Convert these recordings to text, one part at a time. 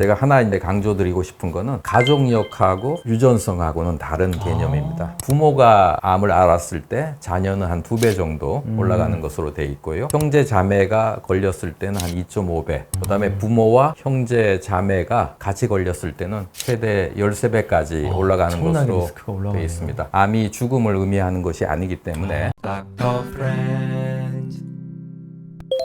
제가 하나 이제 강조드리고 싶은 거는 가족력하고 유전성하고는 다른 개념입니다. 부모가 암을 앓았을 때 자녀는 한 2배 정도 올라가는 것으로 돼 있고요. 형제 자매가 걸렸을 때는 한 2.5배. 그다음에 부모와 형제 자매가 같이 걸렸을 때는 최대 13배까지 올라가는 것으로 돼 있습니다. 암이 죽음을 의미하는 것이 아니기 때문에.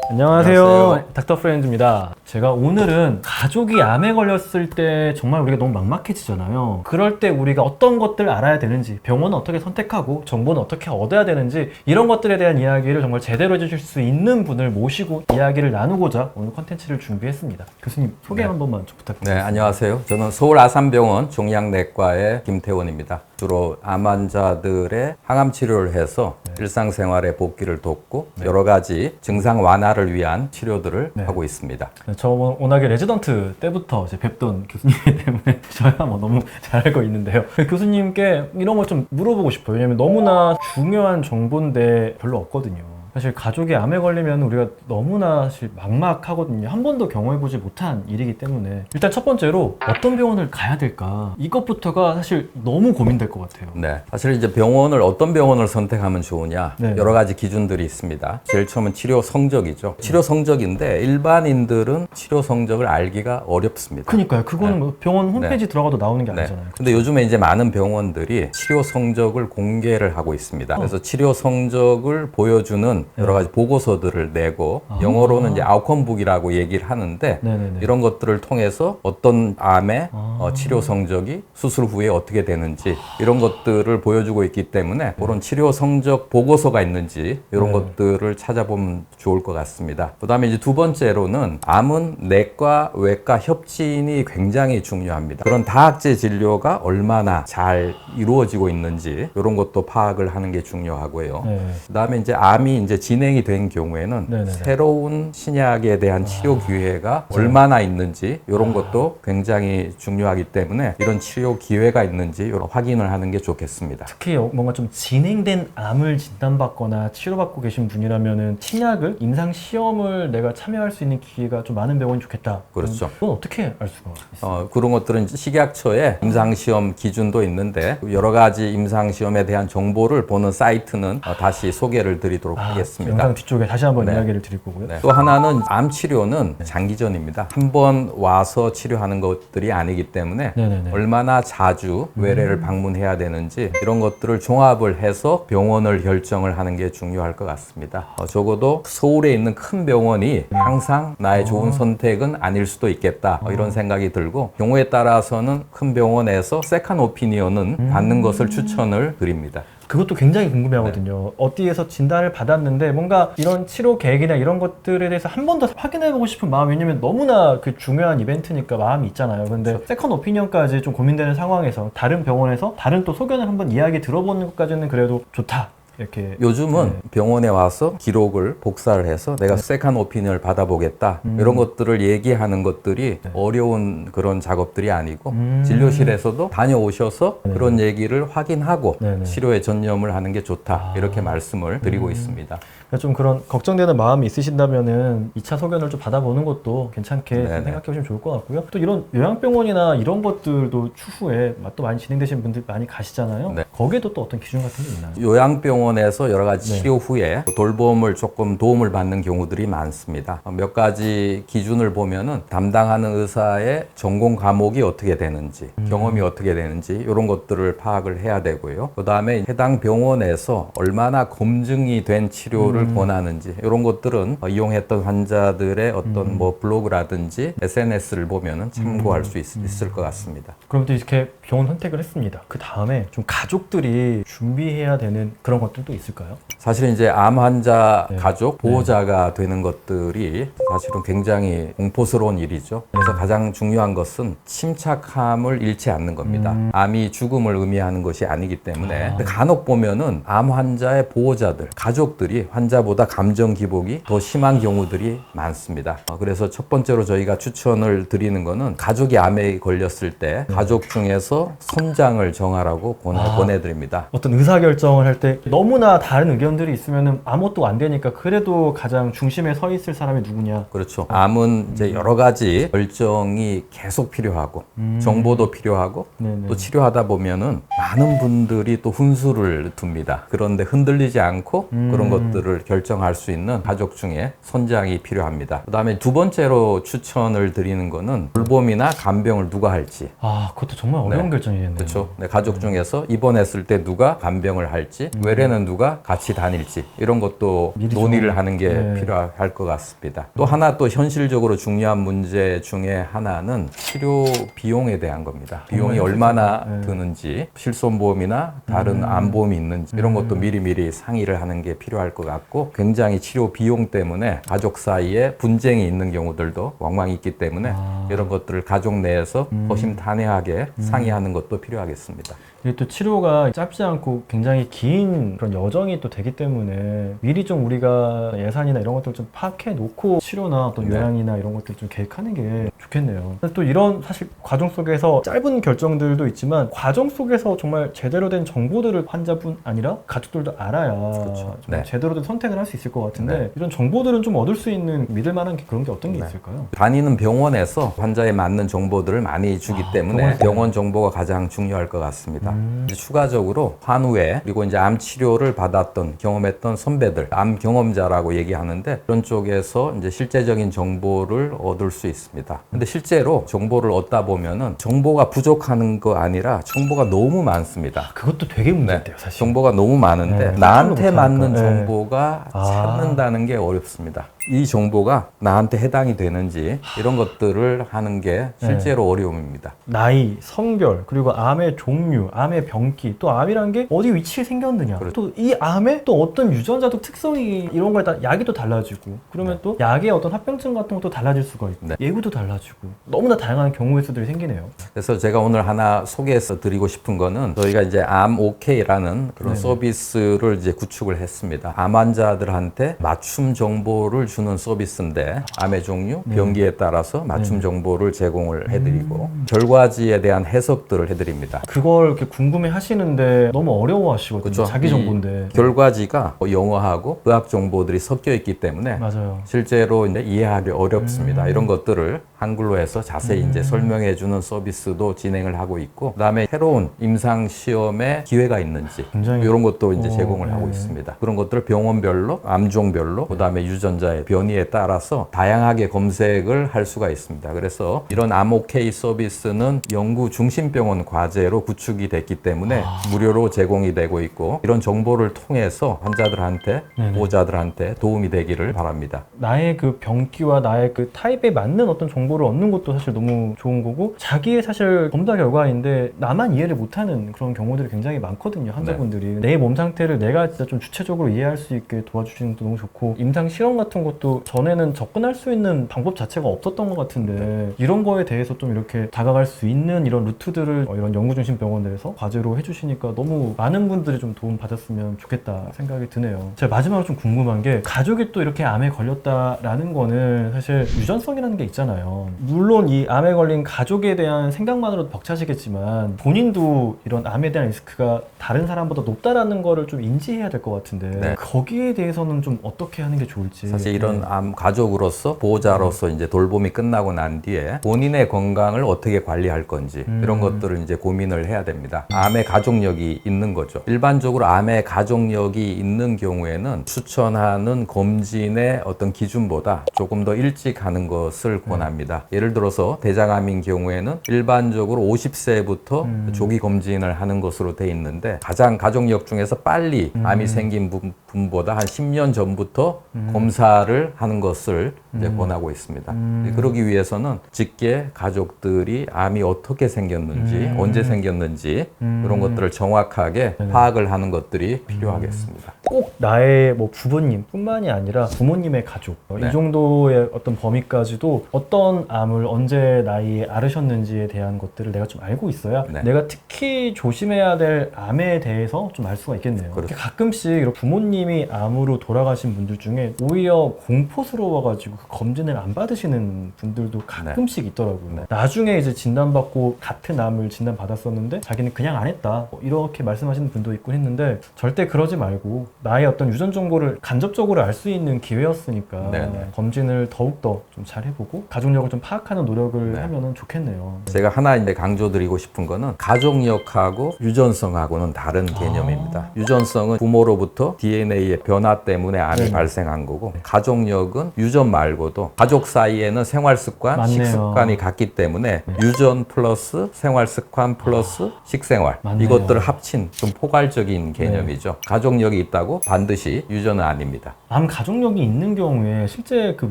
안녕하세요. 닥터 프렌즈입니다. 제가 오늘은 가족이 암에 걸렸을 때 정말 우리가 너무 막막해지잖아요. 그럴 때 우리가 어떤 것들을 알아야 되는지, 병원은 어떻게 선택하고 정보는 어떻게 얻어야 되는지, 이런 것들에 대한 이야기를 정말 제대로 해주실 수 있는 분을 모시고 이야기를 나누고자 오늘 컨텐츠를 준비했습니다. 교수님 소개 한 번만 좀 부탁드립니다. 네, 안녕하세요. 저는 서울 아산병원 종양내과의 김태원입니다. 주로 암 환자들의 항암 치료를 해서 일상생활의 복귀를 돕고 여러 가지 증상 완화를 위한 치료들을 하고 있습니다. 저 워낙에 레지던트 때부터 이제 뵙던 교수님이기 때문에 저야 뭐 너무 잘 알고 있는데요. 교수님께 이런 걸 좀 물어보고 싶어요. 왜냐면 너무나 중요한 정보인데 별로 없거든요. 사실 가족이 암에 걸리면 우리가 너무나 사실 막막하거든요. 한 번도 경험해보지 못한 일이기 때문에 일단 첫 번째로 어떤 병원을 가야 될까, 이것부터가 사실 너무 고민될 것 같아요. 네, 사실 이제 어떤 병원을 선택하면 좋으냐, 여러 가지 기준들이 있습니다. 제일 처음은 치료 성적이죠. 치료 성적인데 일반인들은 치료 성적을 알기가 어렵습니다. 그러니까요. 그거는 뭐 병원 홈페이지 들어가도 나오는 게 아니잖아요. 근데 요즘에 이제 많은 병원들이 치료 성적을 공개를 하고 있습니다. 그래서 치료 성적을 보여주는 여러 가지 보고서들을 내고 영어로는 이제 아웃컴북이라고 얘기를 하는데 이런 것들을 통해서 어떤 암의 치료 성적이 수술 후에 어떻게 되는지 이런 것들을 보여주고 있기 때문에 그런 치료 성적 보고서가 있는지 이런 것들을 찾아보면 좋을 것 같습니다. 그다음에 이제 두 번째로는 암은 내과, 외과 협진이 굉장히 중요합니다. 그런 다학제 진료가 얼마나 잘 이루어지고 있는지 이런 것도 파악을 하는 게 중요하고요. 그다음에 이제 암이 이제 진행이 된 경우에는 새로운 신약에 대한 치료 기회가 얼마나 있는지 이런 것도 굉장히 중요하기 때문에 이런 치료 기회가 있는지 이런 확인을 하는 게 좋겠습니다. 특히 뭔가 좀 진행된 암을 진단받거나 치료받고 계신 분이라면은 신약을 임상 시험을 내가 참여할 수 있는 기회가 좀 많은 병원이 좋겠다. 그렇죠. 그건 어떻게 알 수가 있어요? 그런 것들은 식약처의 임상시험 기준도 있는데 여러 가지 임상시험에 대한 정보를 보는 사이트는 다시 소개를 드리도록 하겠습니다. 영상 뒤쪽에 다시 한번 이야기를 드릴 거고요. 또 하나는 암 치료는 장기전입니다. 한 번 와서 치료하는 것들이 아니기 때문에 얼마나 자주 외래를 방문해야 되는지 이런 것들을 종합을 해서 병원을 결정을 하는 게 중요할 것 같습니다. 적어도 서울에 있는 큰 병원이 항상 나의 좋은 선택은 아닐 수도 있겠다 이런 생각이 들고 경우에 따라서는 큰 병원에서 세컨 오피니언은 받는 것을 추천을 드립니다. 그것도 굉장히 궁금해하거든요. 어디에서 진단을 받았는데 뭔가 이런 치료 계획이나 이런 것들에 대해서 한 번 더 확인해보고 싶은 마음이, 왜냐면 너무나 그 중요한 이벤트니까 마음이 있잖아요. 근데 세컨 오피니언까지 좀 고민되는 상황에서 다른 병원에서 다른 또 소견을 한번 이야기 들어보는 것까지는 그래도 좋다. 이렇게 요즘은 병원에 와서 기록을 복사를 해서 내가 세컨 오피니언을 받아보겠다 이런 것들을 얘기하는 것들이 어려운 그런 작업들이 아니고 진료실에서도 다녀오셔서 그런 얘기를 확인하고 치료에 전념을 하는 게 좋다 이렇게 말씀을 드리고 있습니다. 좀 그런 걱정되는 마음이 있으신다면은 2차 소견을 좀 받아보는 것도 괜찮게 생각해 보시면 좋을 것 같고요. 또 이런 요양병원이나 이런 것들도 추후에 또 많이 진행되신 분들 많이 가시잖아요. 거기에도 또 어떤 기준 같은 게 있나요? 요양병원에서 여러 가지 치료 후에 돌봄을 조금 도움을 받는 경우들이 많습니다. 몇 가지 기준을 보면은 담당하는 의사의 전공 과목이 어떻게 되는지, 경험이 어떻게 되는지 이런 것들을 파악을 해야 되고요. 그 다음에 해당 병원에서 얼마나 검증이 된 치료를 권하는지 이런 것들은 이용했던 환자들의 어떤 뭐 블로그라든지 SNS를 보면은 참고할 수 있을 것 같습니다. 그럼 또 이렇게 병원 선택을 했습니다. 그 다음에 좀 가족들이 준비해야 되는 그런 것들도 있을까요? 사실 이제 암 환자 가족 보호자가 되는 것들이 사실은 굉장히 공포스러운 일이죠. 그래서 가장 중요한 것은 침착함을 잃지 않는 겁니다. 암이 죽음을 의미하는 것이 아니기 때문에 근데 간혹 보면은 암 환자의 보호자들, 가족들이 환자보다 감정 기복이 더 심한 경우들이 많습니다. 그래서 첫 번째로 저희가 추천을 드리는 거는 가족이 암에 걸렸을 때 가족 중에서 선장을 정하라고 권해드립니다. 어떤 의사결정을 할 때 너무 너무나 다른 의견들이 있으면 아무것도 안 되니까 그래도 가장 중심에 서 있을 사람이 누구냐. 그렇죠. 암은 이제 여러 가지 결정이 계속 필요하고 정보도 필요하고 네네. 또 치료하다 보면은 많은 분들이 또 훈수를 둡니다. 그런데 흔들리지 않고 그런 것들을 결정할 수 있는 가족 중에 선장이 필요합니다. 그다음에 두 번째로 추천을 드리는 거는 돌봄이나 간병을 누가 할지. 아, 그것도 정말 어려운 네. 결정이겠네요. 그렇죠. 네, 가족 중에서 입원했을 때 누가 간병을 할지, 외래는 누가 같이 다닐지 이런 것도 미리 논의를 좀, 하는 게 네. 필요할 것 같습니다. 또 하나 또 현실적으로 중요한 문제 중에 하나는 치료 비용에 대한 겁니다. 비용이 얼마나 네. 드는지, 실손보험이나 다른 암보험이 있는지 이런 것도 미리미리 상의를 하는 게 필요할 것 같고, 굉장히 치료 비용 때문에 가족 사이에 분쟁이 있는 경우들도 왕왕 있기 때문에 이런 것들을 가족 내에서 허심탄회하게 상의하는 것도 필요하겠습니다. 이게 또 치료가 짧지 않고 굉장히 긴 그런 여정이 또 되기 때문에 미리 좀 우리가 예산이나 이런 것들을 좀 파악해 놓고 치료나 어떤 네. 요양이나 이런 것들을 좀 계획하는 게 좋겠네요. 또 이런 사실 과정 속에서 짧은 결정들도 있지만 과정 속에서 정말 제대로 된 정보들을 환자분 아니라 가족들도 알아야 그렇죠. 좀 네. 제대로 된 선택을 할 수 있을 것 같은데 네. 이런 정보들은 좀 얻을 수 있는 믿을 만한 그런 게 어떤 게 있을까요? 다니는 병원에서 환자에 맞는 정보들을 많이 주기 때문에 병원에서요? 병원 정보가 가장 중요할 것 같습니다. 이제 추가적으로 환우에 그리고 이제 암 치료를 받았던 경험했던 선배들, 암 경험자라고 얘기하는데 그런 쪽에서 이제 실제적인 정보를 얻을 수 있습니다. 근데 실제로 정보를 얻다 보면은 정보가 부족하는 거 아니라 정보가 너무 많습니다. 그것도 되게 문제인데요, 네, 사실. 정보가 너무 많은데 네, 나한테 못하니까. 맞는 네. 정보가 찾는다는 게 어렵습니다. 이 정보가 나한테 해당이 되는지 이런 것들을 하는 게 실제로 어려움입니다. 나이, 성별, 그리고 암의 종류, 암의 병기, 또 암이라는 게 어디 위치에 생겼느냐, 그렇죠. 또 이 암에 또 어떤 유전자도 특성이 이런 거에 따라 약이 또 달라지고, 그러면 또 약의 어떤 합병증 같은 것도 달라질 수가 있고, 네. 예후도 달라지고, 너무나 다양한 경우의 수들이 생기네요. 그래서 제가 오늘 하나 소개해서 드리고 싶은 거는 저희가 이제 암 OK라는 그런 네네. 서비스를 이제 구축을 했습니다. 암 환자들한테 맞춤 정보를 주는 서비스인데 암의 종류, 병기에 따라서 맞춤 정보를 제공을 해드리고 결과지에 대한 해석들을 해드립니다. 그걸 이렇게 궁금해 하시는데 너무 어려워하시거든요. 그렇죠. 자기 이 정보인데. 결과지가 영어하고 의학 정보들이 섞여 있기 때문에 맞아요. 실제로 이제 이해하기 어렵습니다. 이런 것들을 한글로 해서 자세히 이제 설명해 주는 서비스도 진행을 하고 있고, 그다음에 새로운 임상 시험에 기회가 있는지 굉장히- 이런 것도 이제 제공을 네. 하고 있습니다. 그런 것들을 병원별로, 암종별로, 그다음에 유전자의 변이에 따라서 다양하게 검색을 할 수가 있습니다. 그래서 이런 암오케이 서비스는 영구 중심병원 과제로 구축이 됐기 때문에 무료로 제공이 되고 있고, 이런 정보를 통해서 환자들한테, 네네. 보호자들한테 도움이 되기를 바랍니다. 나의 그 병기와 나의 그 타입에 맞는 어떤 정보를 얻는 것도 사실 너무 좋은 거고, 자기의 사실 검사 결과인데 나만 이해를 못하는 그런 경우들이 굉장히 많거든요, 환자분들이. 내 몸 상태를 내가 진짜 좀 주체적으로 이해할 수 있게 도와주시는 것도 너무 좋고, 임상 실험 같은 것도 전에는 접근할 수 있는 방법 자체가 없었던 것 같은데 이런 거에 대해서 좀 이렇게 다가갈 수 있는 이런 루트들을 이런 연구중심 병원들에서 과제로 해주시니까 너무 많은 분들이 좀 도움 받았으면 좋겠다 생각이 드네요. 제가 마지막으로 좀 궁금한 게, 가족이 또 이렇게 암에 걸렸다라는 거는 사실 유전성이라는 게 있잖아요. 물론 이 암에 걸린 가족에 대한 생각만으로도 벅차시겠지만 본인도 이런 암에 대한 리스크가 다른 사람보다 높다라는 거를 좀 인지해야 될 것 같은데 네. 거기에 대해서는 좀 어떻게 하는 게 좋을지. 사실 이런 암 가족으로서, 보호자로서 이제 돌봄이 끝나고 난 뒤에 본인의 건강을 어떻게 관리할 건지 이런 것들을 이제 고민을 해야 됩니다. 암의 가족력이 있는 거죠. 일반적으로 암의 가족력이 있는 경우에는 추천하는 검진의 어떤 기준보다 조금 더 일찍 하는 것을 권합니다. 예를 들어서 대장암인 경우에는 일반적으로 50세부터 조기 검진을 하는 것으로 돼 있는데, 가장 가족력 중에서 빨리 암이 생긴 분보다 한 10년 전부터 검사를 하는 것을 이제 권하고 있습니다. 그러기 위해서는 직계 가족들이 암이 어떻게 생겼는지, 언제 생겼는지 그런 것들을 정확하게 파악을 하는 것들이 필요하겠습니다. 꼭 나의 뭐 부모님 뿐만이 아니라 부모님의 가족, 네. 이 정도의 어떤 범위까지도 어떤 암을 언제 나이에 앓으셨는지에 대한 것들을 내가 좀 알고 있어야 네. 내가 특히 조심해야 될 암에 대해서 좀 알 수가 있겠네요. 그렇죠. 가끔씩 이렇게 부모님이 암으로 돌아가신 분들 중에 오히려 공포스러워가지고 그 검진을 안 받으시는 분들도 가끔씩 있더라고요. 나중에 이제 진단받고 같은 암을 진단받았었는데 자기는 그냥 안 했다 이렇게 말씀하시는 분도 있고 했는데 절대 그러지 말고 나의 어떤 유전 정보를 간접적으로 알 수 있는 기회였으니까 검진을 더욱더 좀 잘 해보고 가족력을 좀 파악하는 노력을 하면은 좋겠네요. 제가 하나 이제 강조드리고 싶은 거는 가족력하고 유전성하고는 다른 개념입니다. 유전성은 부모로부터 DNA의 변화 때문에 암이 발생한 거고 가족력은 유전 말고도 가족 사이에는 생활 습관, 맞네요. 식습관이 같기 때문에 유전 플러스 생활 습관 플러스 식생활 맞네요. 이것들을 합친 좀 포괄적인 개념이죠. 가족력이 있다고 반드시 유전은 아닙니다. 암 가족력이 있는 경우에 실제 그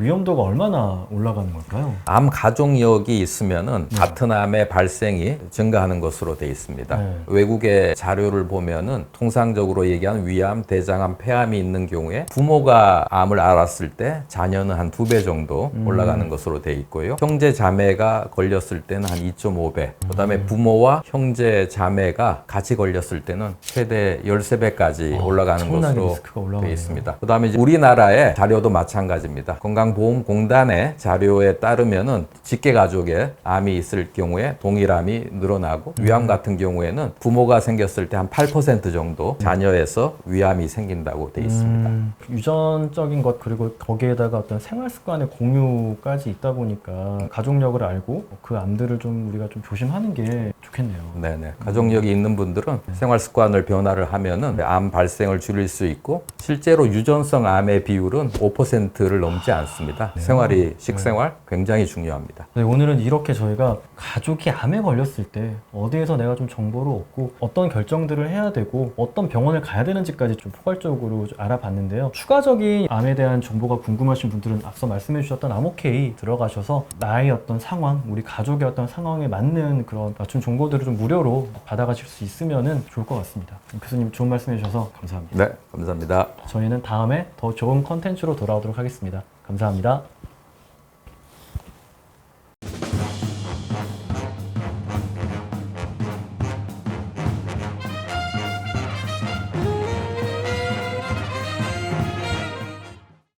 위험도가 얼마나 올라가는 걸까요? 암 가족력이 있으면은 같은 암의 발생이 증가하는 것으로 되어 있습니다. 외국의 자료를 보면은 통상적으로 얘기하는 위암, 대장암, 폐암이 있는 경우에 부모가 암을 알았을 때 자녀는 한 2배 정도 올라가는 것으로 되어 있고요. 형제 자매가 걸렸을 때는 한 2.5배. 그다음에 부모와 형제 자매가 같이 걸렸을 때는 최대 13배까지 올라가는 것으로 되어 있습니다. 그다음에 이제 우리나라의 자료도 마찬가지입니다. 건강보험공단의 자료에 따르면은 직계 가족에 암이 있을 경우에 동일암이 늘어나고 위암 같은 경우에는 부모가 생겼을 때 한 8% 정도 자녀에서 위암이 생긴다고 되어 있습니다. 유전적인 것 그리고 거기에다가 어떤 생활 습관의 공유까지 있다 보니까 가족력을 알고 그 암들을 좀 우리가 좀 조심하는 게 좋겠네요. 네네. 가족력이 있는 분들은 생활 습관을 변화를 하면은 암 발생을 줄일 수 있고 실제로 유전성 암의 비율은 5%를 넘지 않습니다. 생활이 식생활 굉장히 중요합니다. 네, 오늘은 이렇게 저희가 가족이 암에 걸렸을 때 어디에서 내가 좀 정보를 얻고 어떤 결정들을 해야 되고 어떤 병원을 가야 되는지까지 좀 포괄적으로 좀 알아봤는데요. 추가적인 암에 대한 정보가 궁금하신 분들은 앞서 말씀해 주셨던 암오케이 들어가셔서 나의 어떤 상황, 우리 가족의 어떤 상황에 맞는 그런 맞춤 정보들을 좀 무료로 받아가실 수 있으면 좋을 것 같습니다. 교수님 좋은 말씀해 주셔서 감사합니다. 네, 감사합니다. 저희는 다음에 더 좋은 컨텐츠로 돌아오도록 하겠습니다. 감사합니다.